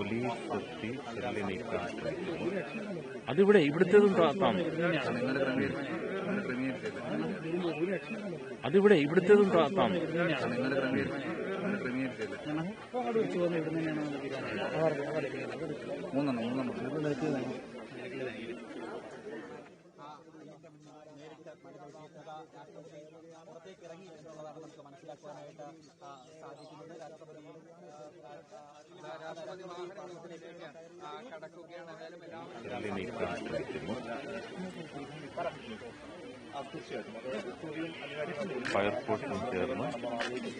Police എത്തി ചെല്ലി നീക്കാൻ ശ്രമിക്കുന്നു. അതിവിടെ ഇവിടുത്തേതും അതിവിടെ ഇവിടുത്തേതും മൂന്നെണ്ണം പുറത്തേക്ക് ഇറങ്ങി എന്നുള്ളതാണ് നമുക്ക് മനസ്സിലാക്കുവാനായിട്ട് സാധിക്കുന്നത്. രാഷ്ട്രപതി വാഹനത്തിലേക്ക് കടക്കുകയാണ്. എന്തായാലും ഫയർഫോഴ്സും ചേർന്ന് സാധിക്കുന്നത്.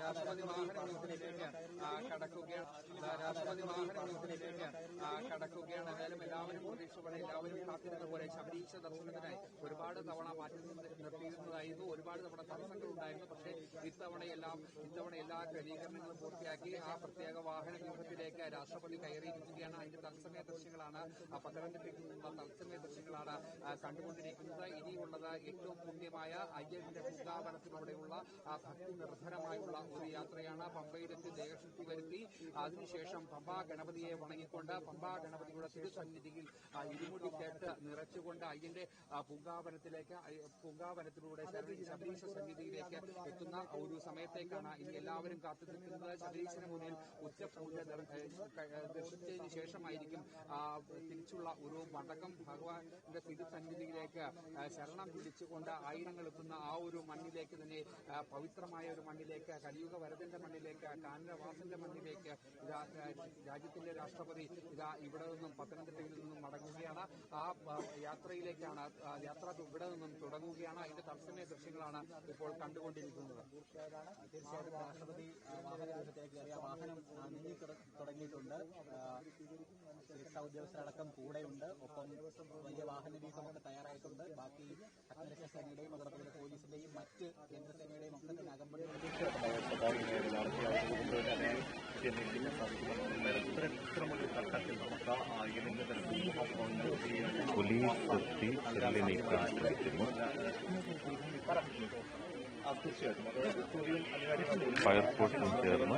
രാഷ്ട്രപതി വാഹനത്തിലേക്ക് കടക്കുകയാണ്. എന്തായാലും എല്ലാവരും പ്രതീക്ഷയോടെ എല്ലാവരും കാത്തിരുന്ന പോലെ ശബരീശ ദർശനത്തിനായി ഒരുപാട് തവണ മാറ്റി നിർത്തിയിരുന്നതായിരുന്നു. ഒരുപാട് തവണ തടസ്സങ്ങൾ ഉണ്ടായിരുന്നു. പക്ഷേ ഇത്തവണ എല്ലാ ക്രമീകരണങ്ങളും പൂർത്തിയാക്കി ആ പ്രത്യേക വാഹന വ്യൂഹത്തിലേക്ക് രാഷ്ട്രപതി കയറിയിരിക്കുകയാണ്. അതിന്റെ തത്സമയ ദൃശ്യങ്ങളാണ്, പത്തനംതിട്ടയിൽ നിന്നുള്ള തത്സമയ ദൃശ്യങ്ങളാണ് കണ്ടുകൊണ്ടിരിക്കുന്നത്. ഇനിയുള്ളത് ഏറ്റവും പുണ്യമായ അയ്യന്റെ പൂങ്കാവനത്തിലൂടെയുള്ള ഭക്തി നിർഭരമായുള്ള ഒരു യാത്രയാണ്. പമ്പയിലെത്തി ദേഹശുദ്ധി വരുത്തി അതിനുശേഷം പമ്പാ ഗണപതിയെ വണങ്ങിക്കൊണ്ട് പമ്പാ ഗണപതിയുടെ തിരുസന്നിധിയിൽ ഇരുമുടി കേട്ട് നിറച്ചുകൊണ്ട് അയ്യന്റെ പൂങ്കാവനത്തിലൂടെ ശബരീശ സന്നിധിയിലേക്ക് എത്തുന്ന ഒരു സമയത്തേക്കാണ് ഇനി എല്ലാവരും കാത്തു നിൽക്കുന്നത്. ശബരീശന് മുന്നിൽ ഉച്ചപൂജ ദർശിച്ചതിന് ശേഷമായിരിക്കും തിരിച്ചുള്ള ഒരു മടക്കം. ഭഗവാന്റെ തിരുസന്നിധിയിലേക്ക് ശരണം വിളിച്ചുകൊണ്ട് ആയിരങ്ങൾ എത്തുന്ന ആ ഒരു മണ്ണിലേക്ക് തന്നെ, പവിത്രമായ ഒരു മണ്ണിലേക്ക്, കലിയുഗ വരദന്റെ മണ്ണിലേക്ക്, കാനനവാസന്റെ മണ്ണിലേക്ക് രാജ്യത്തിന്റെ രാഷ്ട്രപതി ഇവിടെ നിന്നും പത്തനംതിട്ടയിൽ നിന്നും മടങ്ങുകയാണ്. ആ യാത്രയിലേക്കാണ് യാത്ര ഇവിടെ നിന്നും തുടങ്ങുകയാണ്. അതിന്റെ തത്സമയ ദൃശ്യങ്ങളാണ് ഇപ്പോൾ കണ്ടുകൊണ്ടിരിക്കുന്നത്. തീർച്ചയായിട്ടും രാഷ്ട്രപതി വാഹനത്തിലേക്ക് കയറിയ വാഹനം നീങ്ങി തുടങ്ങിയിട്ടുണ്ട്. സുരക്ഷാ ഉദ്യോഗസ്ഥരടക്കം കൂടെയുണ്ട്. ഒപ്പം വലിയ വാഹന വ്യൂഹമൊക്കെ തയ്യാറായിട്ടുണ്ട്. ബാക്കി അഗ്നിരക്ഷാ സേനയുടെയും അതോടൊപ്പം പോലീസിന്റെയും മറ്റ് കേന്ദ്രസേനയുടെയും ഒക്കെ തന്നെ അകമ്പടി പോലീസ് എത്തി ചെല്ലി നീക്കാൻ ശ്രമിക്കുന്നു. ഫയർഫോഴ്സും ചേർന്ന്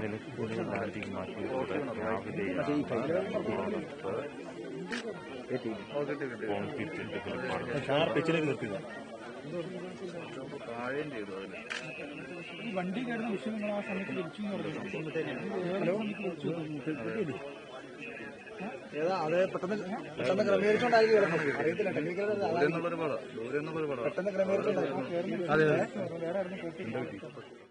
നിലയ്ക്കൂടെ ലാൻഡിംഗ് മാറ്റിയതോടെ രാവിലെയാണ് കോൺക്രീറ്റിന്റെ താഴെയും ചെയ്തു. അതിന് വണ്ടി കയറുന്ന വിഷയങ്ങൾ ആ സമയത്ത് വിളിച്ചു അത് പെട്ടെന്ന് ക്രമീകരിച്ചോണ്ടായിരിക്കും അറിയത്തില്ല. ദൂരെ എന്നുള്ളൊരു പടം പെട്ടെന്ന് ക്രമീകരിച്ചോണ്ടായിരിക്കും.